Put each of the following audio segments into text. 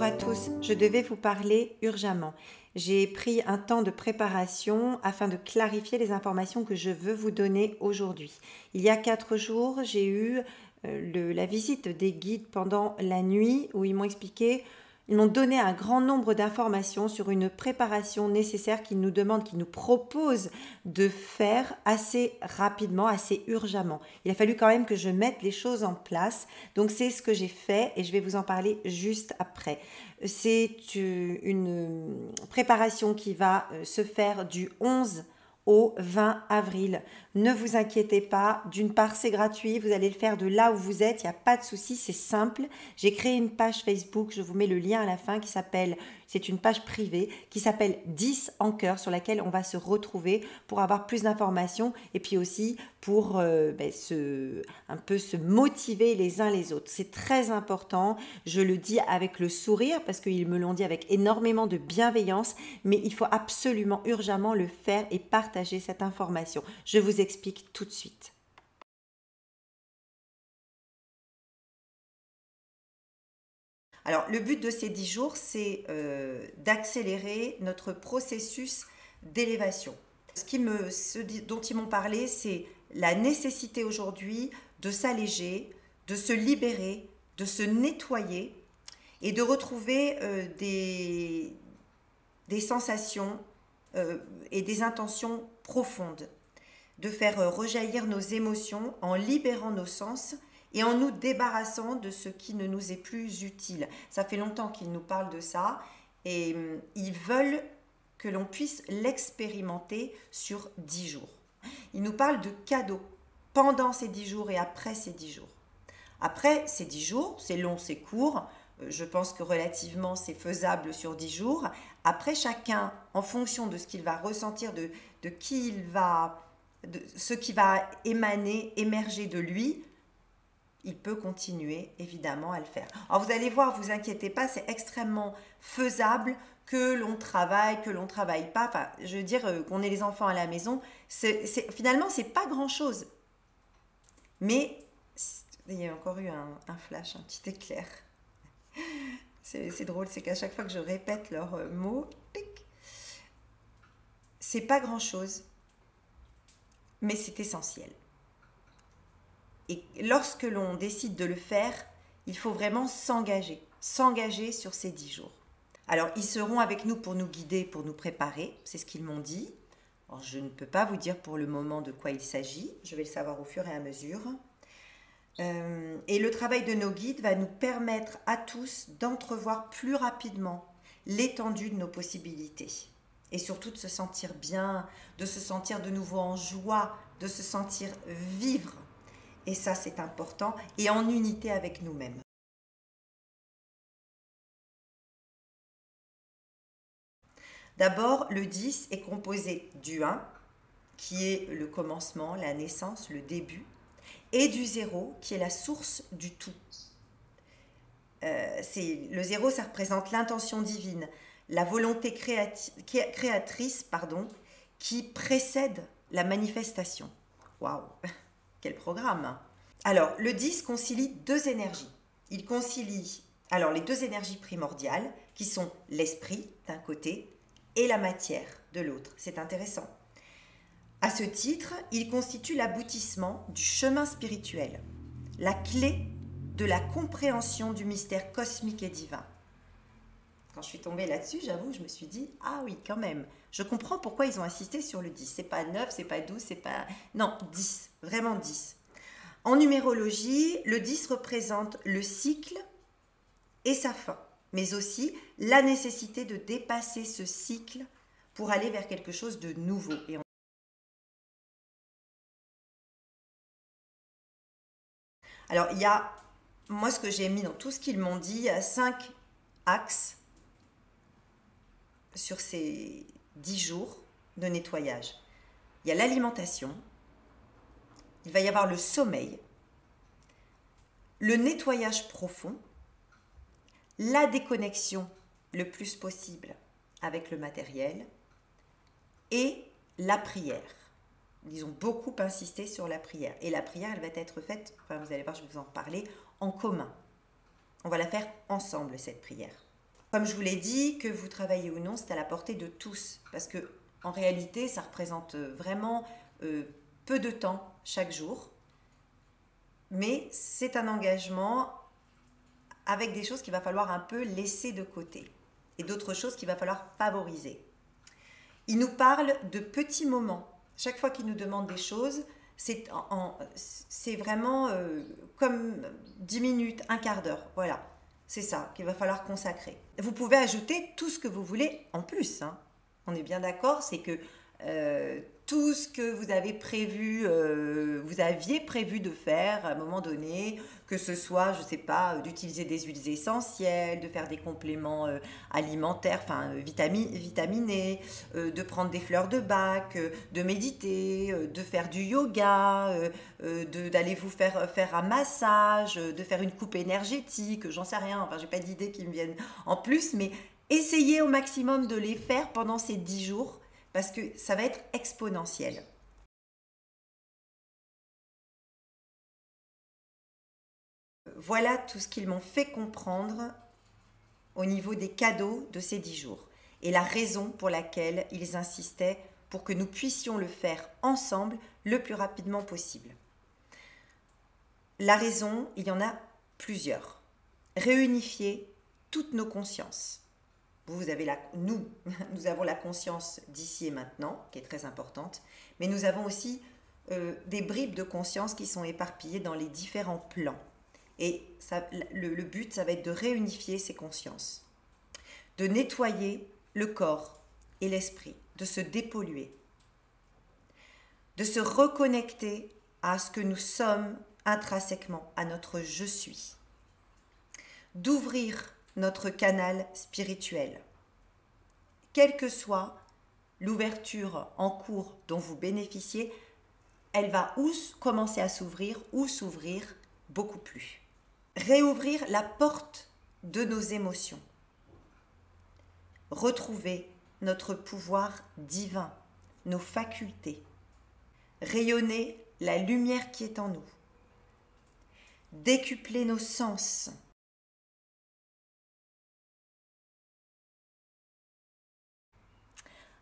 Bonjour à tous, je devais vous parler urgemment. J'ai pris un temps de préparation afin de clarifier les informations que je veux vous donner aujourd'hui. Il y a 4 jours, j'ai eu la visite des guides pendant la nuit où ils m'ont expliqué, ils m'ont donné un grand nombre d'informations sur une préparation nécessaire qu'ils nous demandent, qu'ils nous proposent de faire assez rapidement, assez urgemment. Il a fallu quand même que je mette les choses en place. Donc c'est ce que j'ai fait et je vais vous en parler juste après. C'est une préparation qui va se faire du 11 au 20 avril. Ne vous inquiétez pas, d'une part c'est gratuit, vous allez le faire de là où vous êtes, il n'y a pas de souci, c'est simple. J'ai créé une page Facebook, je vous mets le lien à la fin qui s'appelle, c'est une page privée qui s'appelle 10 en cœur sur laquelle on va se retrouver pour avoir plus d'informations et puis aussi pour un peu se motiver les uns les autres. C'est très important, je le dis avec le sourire parce qu'ils me l'ont dit avec énormément de bienveillance, mais il faut absolument urgemment le faire et partager cette information. Je vous explique tout de suite. Alors, le but de ces 10 jours, c'est d'accélérer notre processus d'élévation. Ce dont ils m'ont parlé, c'est la nécessité aujourd'hui de s'alléger, de se libérer, de se nettoyer et de retrouver des sensations et des intentions profondes, de faire rejaillir nos émotions en libérant nos sens et en nous débarrassant de ce qui ne nous est plus utile. Ça fait longtemps qu'ils nous parlent de ça et ils veulent que l'on puisse l'expérimenter sur 10 jours. Ils nous parlent de cadeaux pendant ces 10 jours et après ces 10 jours. Après ces 10 jours, c'est long, c'est court, je pense que relativement c'est faisable sur 10 jours. Après, chacun, en fonction de ce qu'il va ressentir, de ce qui va émerger de lui, il peut continuer évidemment à le faire. Alors vous allez voir, vous inquiétez pas, c'est extrêmement faisable que l'on travaille pas. Enfin, je veux dire qu'on ait les enfants à la maison, finalement c'est pas grand chose. Mais il y a encore eu un flash, un petit éclair. C'est drôle, c'est qu'à chaque fois que je répète leurs mots, c'est pas grand chose, mais c'est essentiel. Et lorsque l'on décide de le faire, il faut vraiment s'engager sur ces 10 jours. Alors, ils seront avec nous pour nous guider, pour nous préparer, c'est ce qu'ils m'ont dit. Alors, je ne peux pas vous dire pour le moment de quoi il s'agit, je vais le savoir au fur et à mesure. Et le travail de nos guides va nous permettre à tous d'entrevoir plus rapidement l'étendue de nos possibilités. Et surtout de se sentir bien, de se sentir de nouveau en joie, de se sentir vivre. Et ça, c'est important, et en unité avec nous-mêmes. D'abord, le 10 est composé du 1, qui est le commencement, la naissance, le début, et du 0, qui est la source du tout. Le 0, ça représente l'intention divine, la volonté créatrice, qui précède la manifestation. Waouh! Quel programme! Alors, le 10 concilie 2 énergies. Il concilie les 2 énergies primordiales qui sont l'esprit d'un côté et la matière de l'autre. C'est intéressant. À ce titre, il constitue l'aboutissement du chemin spirituel, la clé de la compréhension du mystère cosmique et divin. Quand je suis tombée là-dessus, j'avoue, je me suis dit, ah oui, quand même, je comprends pourquoi ils ont insisté sur le 10. C'est pas 9, c'est pas 12, c'est pas... Non, 10, vraiment 10. En numérologie, le 10 représente le cycle et sa fin, mais aussi la nécessité de dépasser ce cycle pour aller vers quelque chose de nouveau. Alors, il y a, moi ce que j'ai mis dans tout ce qu'ils m'ont dit, il y a 5 axes sur ces 10 jours de nettoyage. Il y a l'alimentation, il va y avoir le sommeil, le nettoyage profond, la déconnexion le plus possible avec le matériel et la prière. Ils ont beaucoup insisté sur la prière. Et la prière, elle va être faite, enfin vous allez voir, je vais vous en parler, en commun. On va la faire ensemble, cette prière. Comme je vous l'ai dit, que vous travaillez ou non, c'est à la portée de tous. Parce que en réalité, ça représente vraiment peu de temps chaque jour. Mais c'est un engagement avec des choses qu'il va falloir un peu laisser de côté. Et d'autres choses qu'il va falloir favoriser. Il nous parle de petits moments. Chaque fois qu'il nous demande des choses, c'est vraiment comme 10 minutes, un quart d'heure. Voilà, c'est ça qu'il va falloir consacrer. Vous pouvez ajouter tout ce que vous voulez en plus. Hein. On est bien d'accord, c'est que tout ce que vous avez prévu, vous aviez prévu de faire à un moment donné, que ce soit, je ne sais pas, d'utiliser des huiles essentielles, de faire des compléments alimentaires, enfin vitaminés, de prendre des fleurs de bac, de méditer, de faire du yoga, d'aller vous faire un massage, de faire une coupe énergétique, j'en sais rien, enfin j'ai pas d'idées qui me viennent en plus, mais essayez au maximum de les faire pendant ces 10 jours parce que ça va être exponentiel. Voilà tout ce qu'ils m'ont fait comprendre au niveau des cadeaux de ces 10 jours et la raison pour laquelle ils insistaient pour que nous puissions le faire ensemble le plus rapidement possible. La raison, il y en a plusieurs. Réunifier toutes nos consciences. Nous avons la conscience d'ici et maintenant, qui est très importante, mais nous avons aussi des bribes de conscience qui sont éparpillées dans les différents plans. Et le but, ça va être de réunifier ces consciences, de nettoyer le corps et l'esprit, de se dépolluer, de se reconnecter à ce que nous sommes intrinsèquement, à notre « je suis », d'ouvrir notre canal spirituel. Quelle que soit l'ouverture en cours dont vous bénéficiez, elle va ou commencer à s'ouvrir ou s'ouvrir beaucoup plus. Réouvrir la porte de nos émotions. Retrouver notre pouvoir divin, nos facultés. Rayonner la lumière qui est en nous. Décupler nos sens.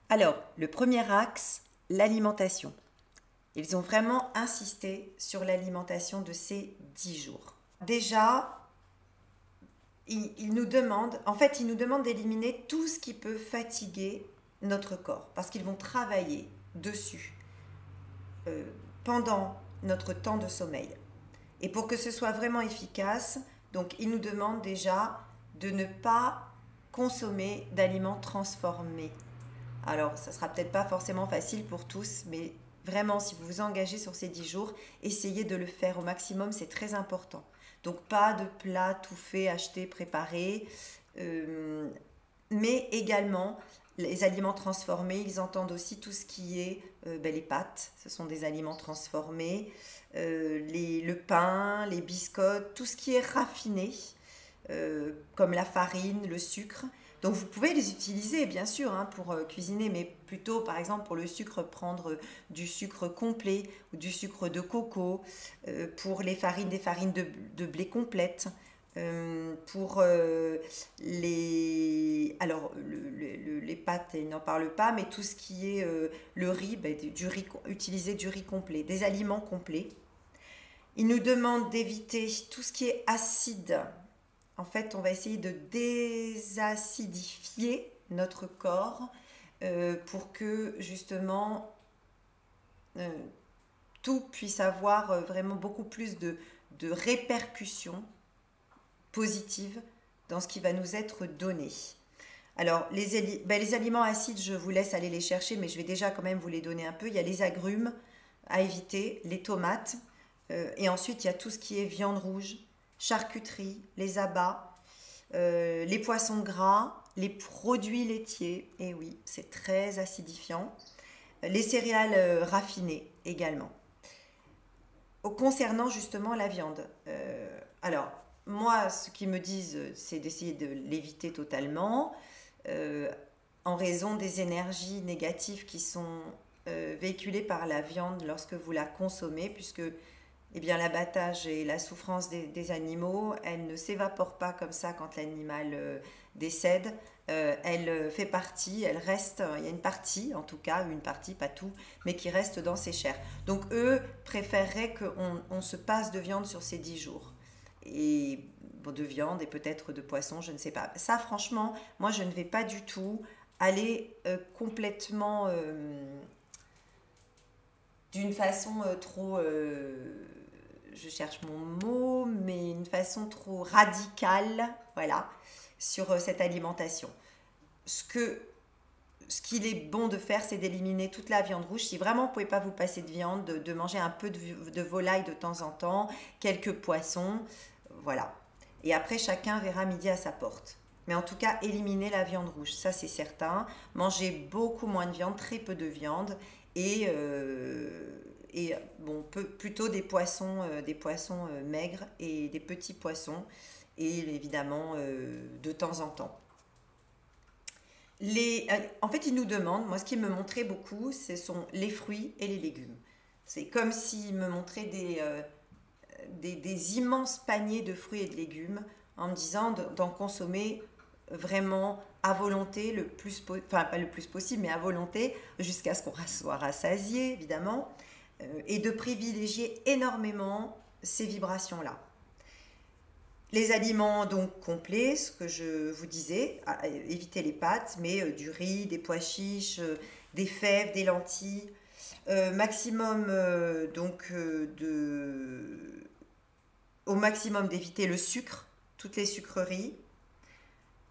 Alors, le premier axe, l'alimentation. Ils ont vraiment insisté sur l'alimentation de ces 10 jours. Déjà, ils nous demandent d'éliminer tout ce qui peut fatiguer notre corps, parce qu'ils vont travailler dessus pendant notre temps de sommeil. Et pour que ce soit vraiment efficace, donc ils nous demandent déjà de ne pas consommer d'aliments transformés. Alors, ça ne sera peut-être pas forcément facile pour tous, mais vraiment, si vous vous engagez sur ces 10 jours, essayez de le faire au maximum, c'est très important. Donc, pas de plats tout faits, achetés, préparés, mais également les aliments transformés. Ils entendent aussi tout ce qui est les pâtes, ce sont des aliments transformés, le pain, les biscottes, tout ce qui est raffiné, comme la farine, le sucre. Donc vous pouvez les utiliser bien sûr pour cuisiner, mais plutôt par exemple pour le sucre, prendre du sucre complet ou du sucre de coco, pour les farines, des farines de blé complètes, pour les pâtes, ils n'en parlent pas, mais tout ce qui est le riz, utiliser du riz complet, des aliments complets. Ils nous demandent d'éviter tout ce qui est acide. En fait, on va essayer de désacidifier notre corps pour que justement tout puisse avoir vraiment beaucoup plus de répercussions positives dans ce qui va nous être donné. Alors, les aliments acides, je vous laisse aller les chercher, mais je vais déjà quand même vous les donner un peu. Il y a les agrumes à éviter, les tomates, et ensuite il y a tout ce qui est viande rouge, charcuterie, les abats, les poissons gras, les produits laitiers, et oui, c'est très acidifiant, les céréales raffinées également. Concernant justement la viande, alors moi, ce qu'ils me disent, c'est d'essayer de l'éviter totalement, en raison des énergies négatives qui sont véhiculées par la viande lorsque vous la consommez, puisque l'abattage et la souffrance des animaux, elle ne s'évapore pas comme ça quand l'animal décède, elle fait partie, elle reste, il y a une partie, en tout cas, une partie, pas tout, mais qui reste dans ses chairs. Donc eux préféreraient qu'on se passe de viande sur ces 10 jours. Et bon, de viande et peut-être de poisson, je ne sais pas. Ça, franchement, moi, je ne vais pas du tout aller complètement d'une façon trop... je cherche mon mot, mais une façon trop radicale, voilà, sur cette alimentation. Ce qu'il est bon de faire, c'est d'éliminer toute la viande rouge. Si vraiment vous ne pouvez pas vous passer de viande, de manger un peu de volaille de temps en temps, quelques poissons, voilà. Et après, chacun verra midi à sa porte. Mais en tout cas, éliminer la viande rouge, ça c'est certain. Manger beaucoup moins de viande, très peu de viande et bon, plutôt des poissons maigres et des petits poissons et évidemment de temps en temps. En fait, ils nous demandent, moi ce qui me montrait beaucoup, ce sont les fruits et les légumes. C'est comme s'ils me montraient des immenses paniers de fruits et de légumes en me disant d'en consommer vraiment à volonté, enfin pas le plus possible, mais à volonté, jusqu'à ce qu'on soit rassasié, évidemment, et de privilégier énormément ces vibrations-là. Les aliments donc complets, ce que je vous disais, éviter les pâtes, mais du riz, des pois chiches, des fèves, des lentilles, maximum au maximum d'éviter le sucre, toutes les sucreries.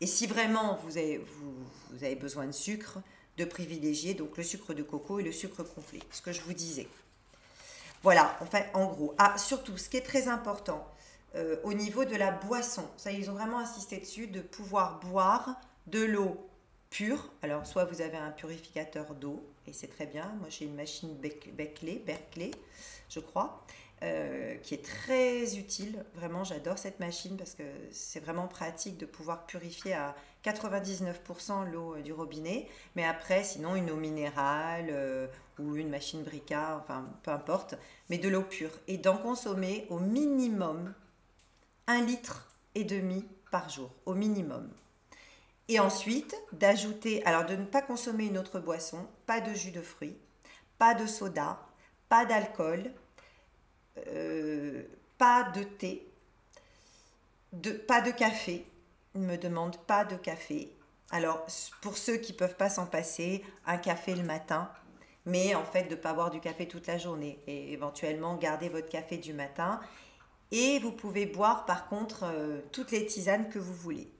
Et si vraiment vous avez besoin de sucre, de privilégier donc le sucre de coco et le sucre complet, ce que je vous disais. Voilà, enfin en gros. Ah, surtout, ce qui est très important, au niveau de la boisson, ça ils ont vraiment insisté dessus, de pouvoir boire de l'eau pure. Alors soit vous avez un purificateur d'eau, et c'est très bien, moi j'ai une machine Berkeley, je crois, qui est très utile, vraiment j'adore cette machine parce que c'est vraiment pratique de pouvoir purifier à 99% l'eau du robinet, mais après sinon une eau minérale ou une machine Brita, enfin peu importe, mais de l'eau pure, et d'en consommer au minimum 1,5 litre par jour, au minimum. Et ensuite, d'ajouter, alors de ne pas consommer une autre boisson, pas de jus de fruits, pas de soda, pas d'alcool, pas de thé, pas de café. Il me demande pas de café. Alors, pour ceux qui ne peuvent pas s'en passer, un café le matin, mais en fait de ne pas boire du café toute la journée et éventuellement garder votre café du matin. Et vous pouvez boire par contre toutes les tisanes que vous voulez,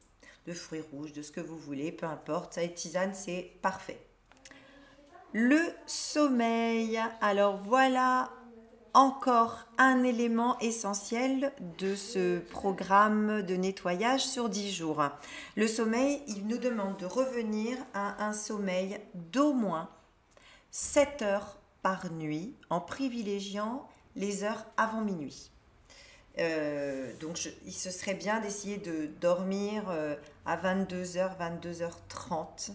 de fruits rouges, de ce que vous voulez, peu importe, les tisanes c'est parfait. Le sommeil, alors voilà encore un élément essentiel de ce programme de nettoyage sur 10 jours. Le sommeil, il nous demande de revenir à un sommeil d'au moins 7 heures par nuit en privilégiant les heures avant minuit. Donc il se serait bien d'essayer de dormir à 22h, 22h30.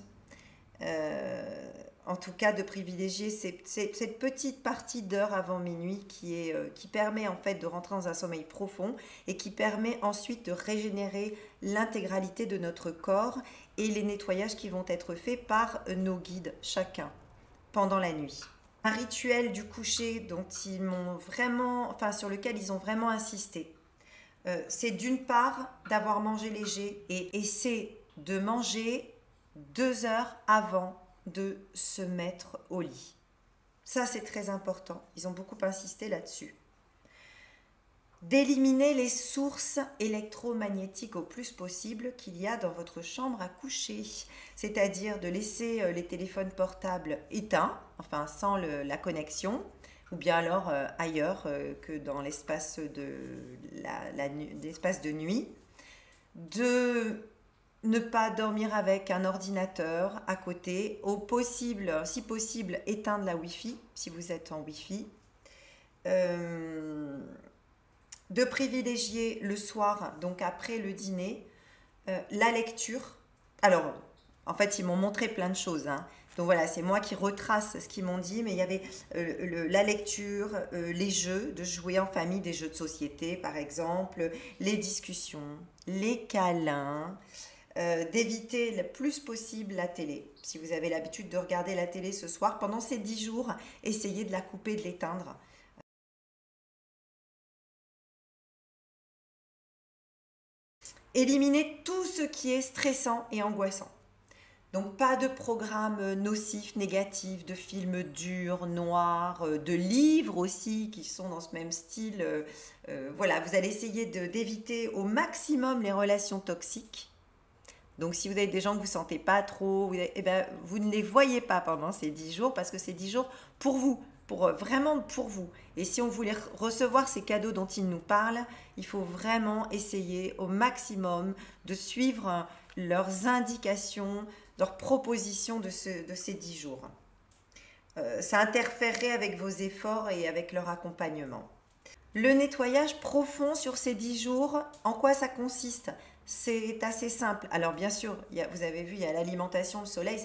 En tout cas, de privilégier cette petite partie d'heure avant minuit qui permet en fait de rentrer dans un sommeil profond et qui permet ensuite de régénérer l'intégralité de notre corps et les nettoyages qui vont être faits par nos guides chacun pendant la nuit. Un rituel du coucher dont ils m'ont vraiment, enfin sur lequel ils ont vraiment insisté, c'est d'une part d'avoir mangé léger et c'est de manger 2 heures avant de se mettre au lit. Ça c'est très important, ils ont beaucoup insisté là-dessus. D'éliminer les sources électromagnétiques au plus possible qu'il y a dans votre chambre à coucher, c'est-à-dire de laisser les téléphones portables éteints, enfin sans la connexion, ou bien alors ailleurs que dans l'espace l'espace de nuit, de ne pas dormir avec un ordinateur à côté, si possible éteindre la Wi-Fi si vous êtes en Wi-Fi. De privilégier le soir, donc après le dîner, la lecture. Alors, en fait, ils m'ont montré plein de choses, hein. Donc voilà, c'est moi qui retrace ce qu'ils m'ont dit, mais il y avait la lecture, les jeux, de jouer en famille, des jeux de société par exemple, les discussions, les câlins, d'éviter le plus possible la télé. Si vous avez l'habitude de regarder la télé ce soir, pendant ces 10 jours, essayez de la couper, de l'éteindre. Éliminez tout ce qui est stressant et angoissant. Donc pas de programmes nocifs, négatifs, de films durs, noirs, de livres aussi qui sont dans ce même style. Voilà, vous allez essayer d'éviter au maximum les relations toxiques. Donc si vous avez des gens que vous ne sentez pas trop, vous ne les voyez pas pendant ces 10 jours parce que c'est 10 jours pour vous, vraiment pour vous. Et si on voulait recevoir ces cadeaux dont ils nous parlent, il faut vraiment essayer au maximum de suivre leurs indications, leurs propositions de ces 10 jours. Ça interférerait avec vos efforts et avec leur accompagnement. Le nettoyage profond sur ces 10 jours, en quoi ça consiste ? C'est assez simple. Alors bien sûr, vous avez vu, il y a l'alimentation, le soleil,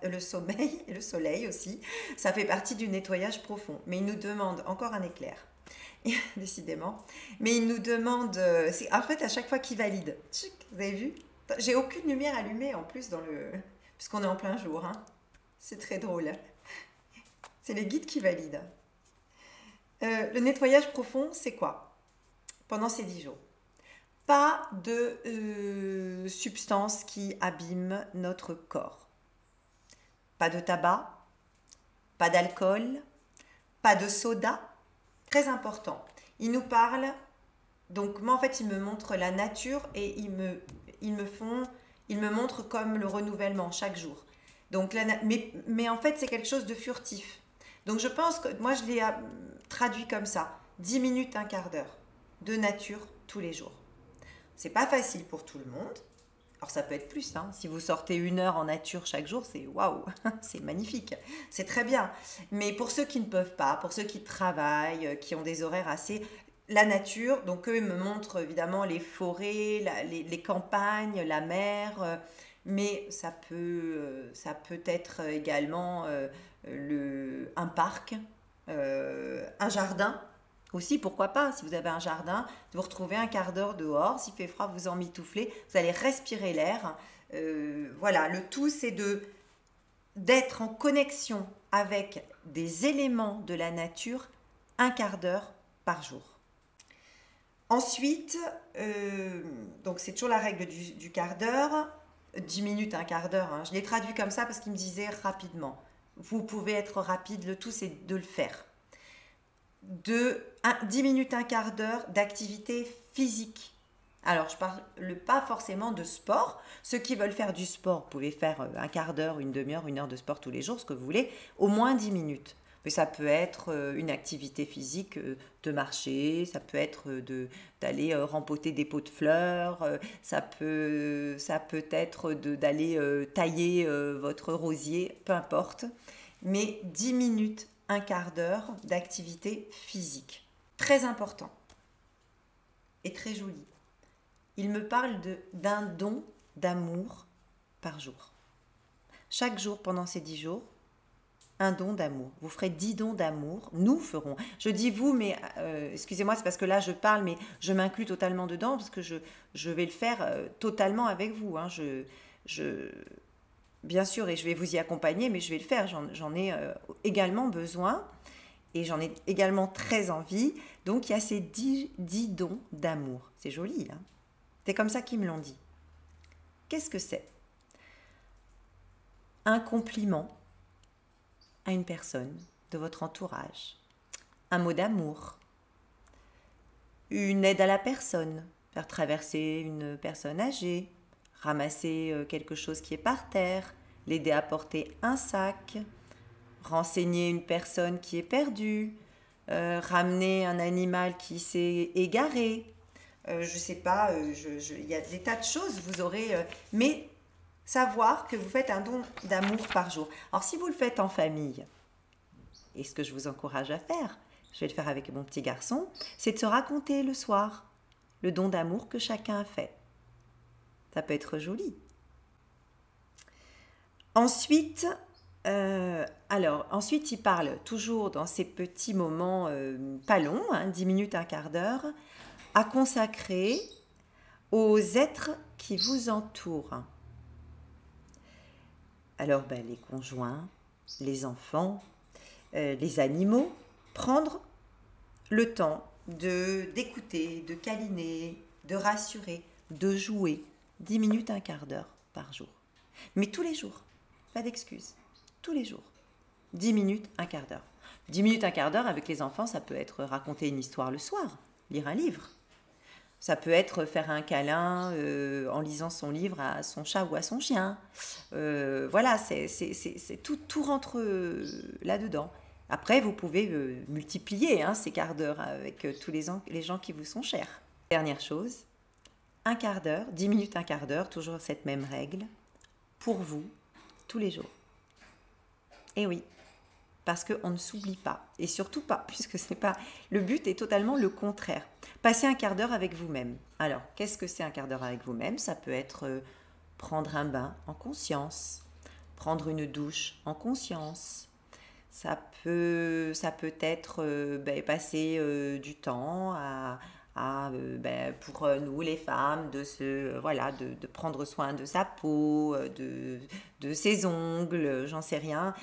le sommeil et le soleil aussi. Ça fait partie du nettoyage profond. Mais il nous demande encore un éclair, décidément. Mais il nous demande, c'est en fait à chaque fois qu'il valide. Vous avez vu ? J'ai aucune lumière allumée en plus puisqu'on est en plein jour. Hein. C'est très drôle. C'est les guides qui valident. Le nettoyage profond, c'est quoi ? Pendant ces 10 jours. Pas de substances qui abîment notre corps. Pas de tabac, pas d'alcool, pas de soda. Très important. Il nous parle, donc moi en fait il me montre la nature et il me montre comme le renouvellement chaque jour. Donc, mais en fait c'est quelque chose de furtif. Donc je pense que moi je l'ai traduit comme ça. 10 minutes, un quart d'heure de nature tous les jours. C'est pas facile pour tout le monde. Alors ça peut être plus, hein. Si vous sortez 1 heure en nature chaque jour, c'est waouh, c'est magnifique, c'est très bien. Mais pour ceux qui ne peuvent pas, pour ceux qui travaillent, qui ont des horaires assez... La nature, donc eux ils me montrent évidemment les forêts, les campagnes, la mer, mais ça peut être également un parc, un jardin. Aussi, pourquoi pas, si vous avez un jardin, de vous retrouver un quart d'heure dehors, s'il fait froid, vous emmitouflez, vous allez respirer l'air. Voilà, le tout, c'est d'être en connexion avec des éléments de la nature un quart d'heure par jour. Ensuite, donc c'est toujours la règle du quart d'heure, 10 minutes, un quart d'heure. Hein. Je l'ai traduit comme ça parce qu'il me disait rapidement. Vous pouvez être rapide, le tout, c'est de le faire. 10 minutes, un quart d'heure d'activité physique. Alors, je parle pas forcément de sport. Ceux qui veulent faire du sport, vous pouvez faire un quart d'heure, une demi-heure, 1 heure de sport tous les jours, ce que vous voulez, au moins 10 minutes. Mais ça peut être une activité physique de marcher, ça peut être d'aller rempoter des pots de fleurs, ça peut être d'aller tailler votre rosier, peu importe. Mais 10 minutes, un quart d'heure d'activité physique. Très important et très joli. Il me parle d'un don d'amour par jour. Chaque jour pendant ces 10 jours, un don d'amour. Vous ferez 10 dons d'amour. Nous ferons. Je dis vous, mais excusez-moi, c'est parce que là je parle, mais je m'inclus totalement dedans parce que je vais le faire totalement avec vous. Hein. Bien sûr, et je vais vous y accompagner, mais je vais le faire. J'en ai également besoin et j'en ai également très envie. Donc, il y a ces 10 dons d'amour. C'est joli, hein. C'est comme ça qu'ils me l'ont dit. Qu'est-ce que c'est ? Un compliment à une personne de votre entourage. Un mot d'amour. Une aide à la personne. Faire traverser une personne âgée. Ramasser quelque chose qui est par terre, l'aider à porter un sac, renseigner une personne qui est perdue, ramener un animal qui s'est égaré. Je ne sais pas, il y a des tas de choses, vous aurez... mais savoir que vous faites un don d'amour par jour. Alors si vous le faites en famille, et ce que je vous encourage à faire, je vais le faire avec mon petit garçon, c'est de se raconter le soir le don d'amour que chacun a fait. Ça peut être joli. Ensuite, il parle toujours dans ces petits moments pas longs, 10 minutes, un quart d'heure, à consacrer aux êtres qui vous entourent. Alors, ben, les conjoints, les enfants, les animaux, prendre le temps d'écouter, de câliner, de rassurer, de jouer 10 minutes, un quart d'heure par jour. Mais tous les jours, pas d'excuses, tous les jours. 10 minutes, un quart d'heure. 10 minutes, un quart d'heure avec les enfants, ça peut être raconter une histoire le soir, lire un livre. Ça peut être faire un câlin en lisant son livre à son chat ou à son chien. Voilà, tout rentre là-dedans. Après, vous pouvez multiplier ces quarts d'heure avec tous les gens qui vous sont chers. Dernière chose, un quart d'heure, 10 minutes, un quart d'heure, toujours cette même règle, pour vous, tous les jours. Et oui, parce qu'on ne s'oublie pas, et surtout pas, puisque c'est pas, le but est totalement le contraire. Passez un quart d'heure avec vous-même. Alors, qu'est-ce que c'est un quart d'heure avec vous-même? Ça peut être prendre un bain en conscience, prendre une douche en conscience. Ça peut être passer du temps pour nous les femmes de prendre soin de sa peau, de ses ongles, j'en sais rien.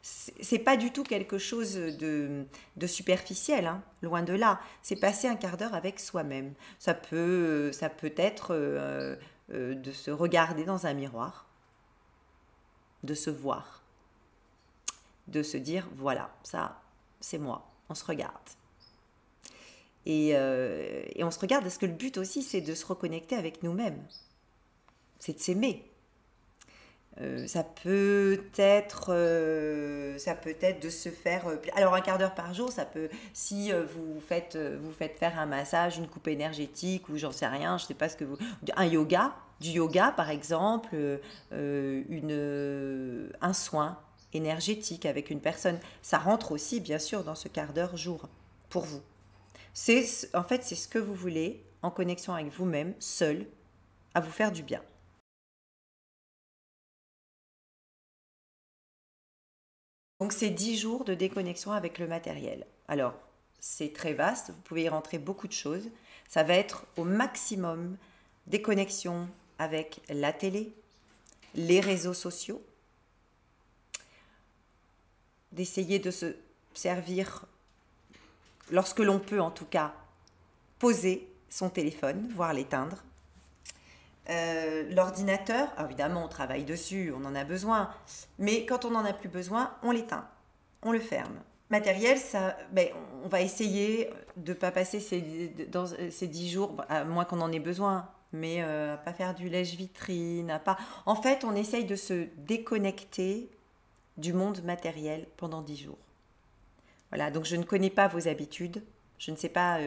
C'est pas du tout quelque chose de superficiel, hein, loin de là. C'est passer un quart d'heure avec soi-même. Ça peut être de se regarder dans un miroir, de se voir, de se dire voilà, ça c'est moi, on se regarde. Et on se regarde parce que le but aussi c'est de se reconnecter avec nous-mêmes, c'est de s'aimer. Ça peut être de se faire alors un quart d'heure par jour, ça peut, si vous faites faire un massage, une coupe énergétique ou j'en sais rien, je sais pas ce que du yoga par exemple, un soin énergétique avec une personne, ça rentre aussi bien sûr dans ce quart d'heure jour pour vous. C'est ce que vous voulez en connexion avec vous-même, seul, à vous faire du bien. Donc c'est 10 jours de déconnexion avec le matériel. Alors, c'est très vaste, vous pouvez y rentrer beaucoup de choses. Ça va être au maximum déconnexion avec la télé, les réseaux sociaux, d'essayer de se servir, lorsque l'on peut en tout cas, poser son téléphone, voire l'éteindre. L'ordinateur, évidemment on travaille dessus, on en a besoin, mais quand on n'en a plus besoin, on l'éteint, on le ferme. Matériel, on va essayer de ne pas passer dans ces 10 jours, à moins qu'on en ait besoin, mais à pas faire du lèche-vitrine, En fait, on essaye de se déconnecter du monde matériel pendant 10 jours. Voilà, donc je ne connais pas vos habitudes, je ne sais pas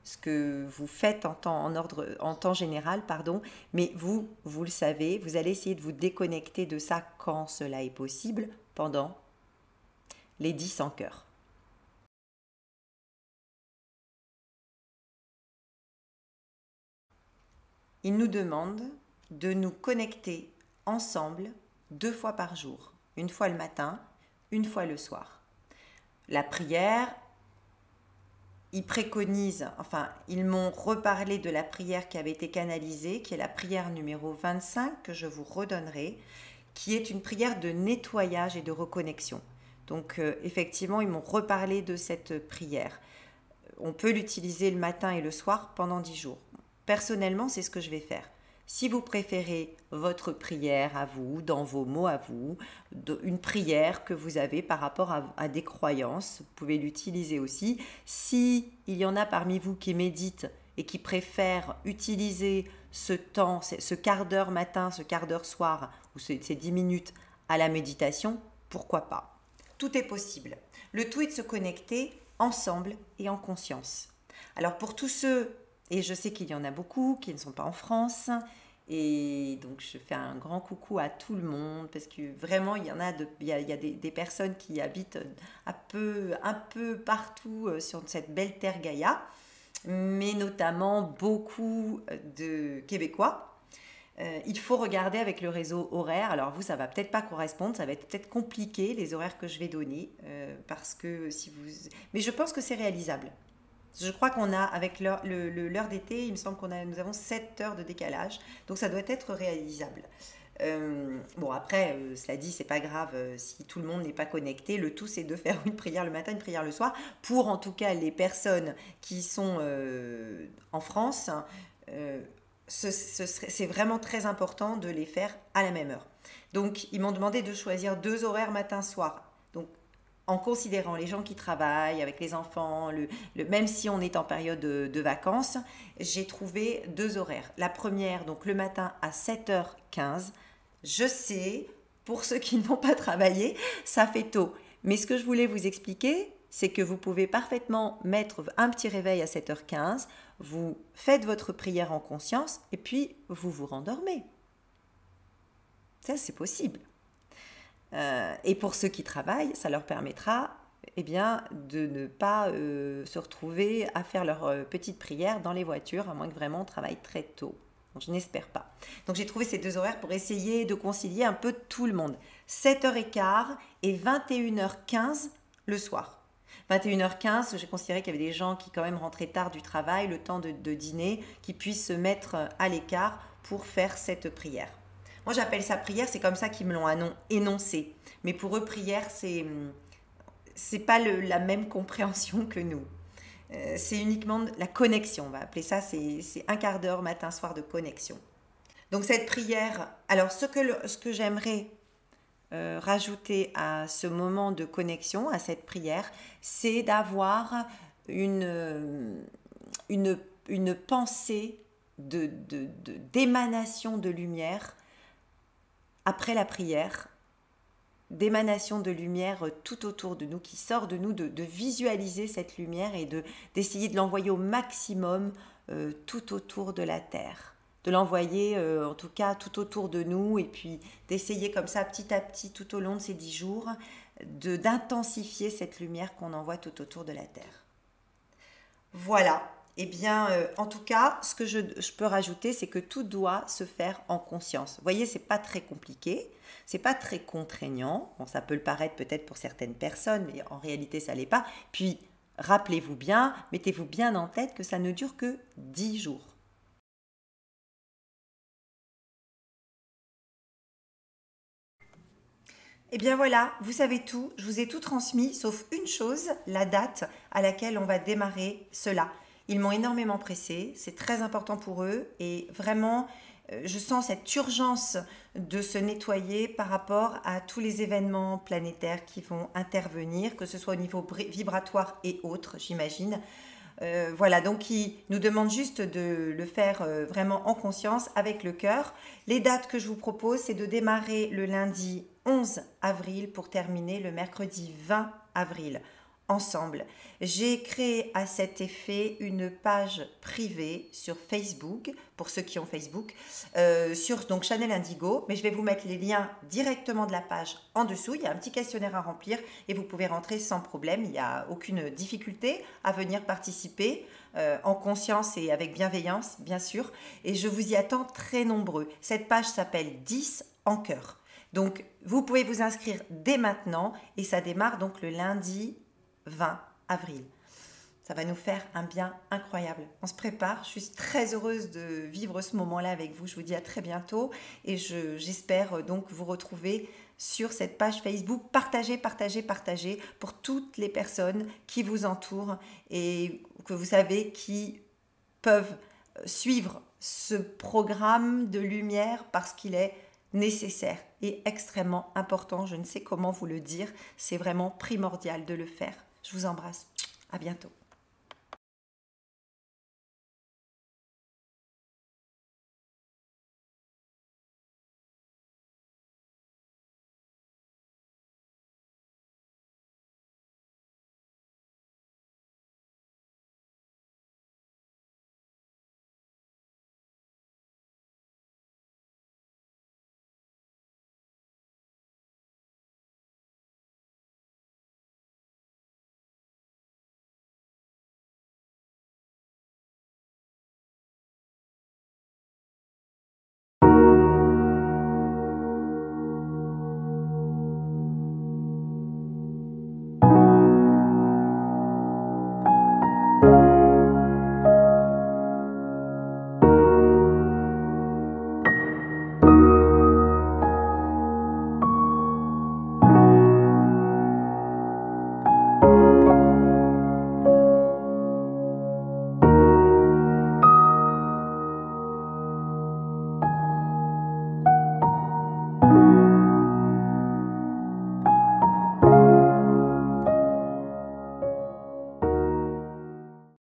ce que vous faites en temps général, mais vous le savez, vous allez essayer de vous déconnecter de ça quand cela est possible pendant les 10 en cœur. Il nous demande de nous connecter ensemble 2 fois par jour, une fois le matin, une fois le soir. La prière, ils m'ont reparlé de la prière qui avait été canalisée, qui est la prière numéro 25, que je vous redonnerai, qui est une prière de nettoyage et de reconnexion. Donc effectivement, ils m'ont reparlé de cette prière. On peut l'utiliser le matin et le soir pendant 10 jours. Personnellement, c'est ce que je vais faire. Si vous préférez votre prière à vous, dans vos mots à vous, une prière que vous avez par rapport à des croyances, vous pouvez l'utiliser aussi. Si il y en a parmi vous qui méditent et qui préfèrent utiliser ce temps, ce quart d'heure matin, ce quart d'heure soir, ou ces 10 minutes à la méditation, pourquoi pas? Tout est possible. Le tout est de se connecter ensemble et en conscience. Alors pour tous ceux, et je sais qu'il y en a beaucoup qui ne sont pas en France, et donc je fais un grand coucou à tout le monde, parce que vraiment il y a des personnes qui habitent un peu partout sur cette belle terre Gaïa, mais notamment beaucoup de Québécois. Il faut regarder avec le réseau horaire. Alors vous, ça va peut-être pas correspondre, ça va être peut-être compliqué les horaires que je vais donner, parce que mais je pense que c'est réalisable. Je crois qu'on a, avec l'heure d'été, il me semble nous avons 7 heures de décalage, donc ça doit être réalisable. Bon, après, cela dit, c'est pas grave si tout le monde n'est pas connecté. Le tout, c'est de faire une prière le matin, une prière le soir. Pour en tout cas les personnes qui sont en France, c'est vraiment très important de les faire à la même heure. Donc, ils m'ont demandé de choisir 2 horaires matin-soir. Donc, en considérant les gens qui travaillent avec les enfants, même si on est en période de vacances, j'ai trouvé 2 horaires. La première, donc le matin à 7h15. Je sais, pour ceux qui ne vont pas travailler, ça fait tôt. Mais ce que je voulais vous expliquer, c'est que vous pouvez parfaitement mettre un petit réveil à 7h15, vous faites votre prière en conscience et puis vous vous rendormez. Ça, c'est possible. Et pour ceux qui travaillent, ça leur permettra de ne pas se retrouver à faire leur petite prière dans les voitures, à moins que vraiment on travaille très tôt. Donc, je n'espère pas. Donc j'ai trouvé ces 2 horaires pour essayer de concilier un peu tout le monde. 7h15 et 21h15 le soir. 21h15, j'ai considéré qu'il y avait des gens qui quand même rentraient tard du travail, le temps de dîner, qui puissent se mettre à l'écart pour faire cette prière. Moi, j'appelle ça prière, c'est comme ça qu'ils me l'ont énoncé. Mais pour eux, prière, c'est pas la même compréhension que nous. C'est uniquement la connexion, on va appeler ça, c'est un quart d'heure matin-soir de connexion. Donc cette prière, alors ce que j'aimerais rajouter à ce moment de connexion, à cette prière, c'est d'avoir une pensée d'émanation de lumière après la prière, d'émanation de lumière tout autour de nous, qui sort de nous, de visualiser cette lumière et d'essayer de l'envoyer au maximum tout autour de la Terre. De l'envoyer en tout cas tout autour de nous et puis d'essayer comme ça petit à petit tout au long de ces 10 jours d'intensifier cette lumière qu'on envoie tout autour de la Terre. Voilà. Eh bien, en tout cas, ce que je peux rajouter, c'est que tout doit se faire en conscience. Vous voyez, c'est pas très compliqué, c'est pas très contraignant. Bon, ça peut le paraître peut-être pour certaines personnes, mais en réalité, ça l'est pas. Puis, rappelez-vous bien, mettez-vous bien en tête que ça ne dure que 10 jours. Eh bien voilà, vous savez tout, je vous ai tout transmis, sauf une chose, la date à laquelle on va démarrer cela. Ils m'ont énormément pressé, c'est très important pour eux et vraiment, je sens cette urgence de se nettoyer par rapport à tous les événements planétaires qui vont intervenir, que ce soit au niveau vibratoire et autres, j'imagine. Voilà, donc ils nous demandent juste de le faire vraiment en conscience, avec le cœur. Les dates que je vous propose, c'est de démarrer le lundi 11 avril pour terminer le mercredi 20 avril. Ensemble. J'ai créé à cet effet une page privée sur Facebook, pour ceux qui ont Facebook, sur donc Channel Indigo, mais je vais vous mettre les liens directement de la page en dessous. Il y a un petit questionnaire à remplir et vous pouvez rentrer sans problème. Il n'y a aucune difficulté à venir participer en conscience et avec bienveillance, bien sûr. Et je vous y attends très nombreux. Cette page s'appelle 10 en cœur. Donc, vous pouvez vous inscrire dès maintenant et ça démarre donc le lundi 20 avril. Ça va nous faire un bien incroyable. On se prépare. Je suis très heureuse de vivre ce moment-là avec vous. Je vous dis à très bientôt et j'espère donc vous retrouver sur cette page Facebook. Partagez, partagez, partagez pour toutes les personnes qui vous entourent et que vous savez qui peuvent suivre ce programme de lumière parce qu'il est nécessaire et extrêmement important. Je ne sais comment vous le dire. C'est vraiment primordial de le faire. Je vous embrasse. À bientôt.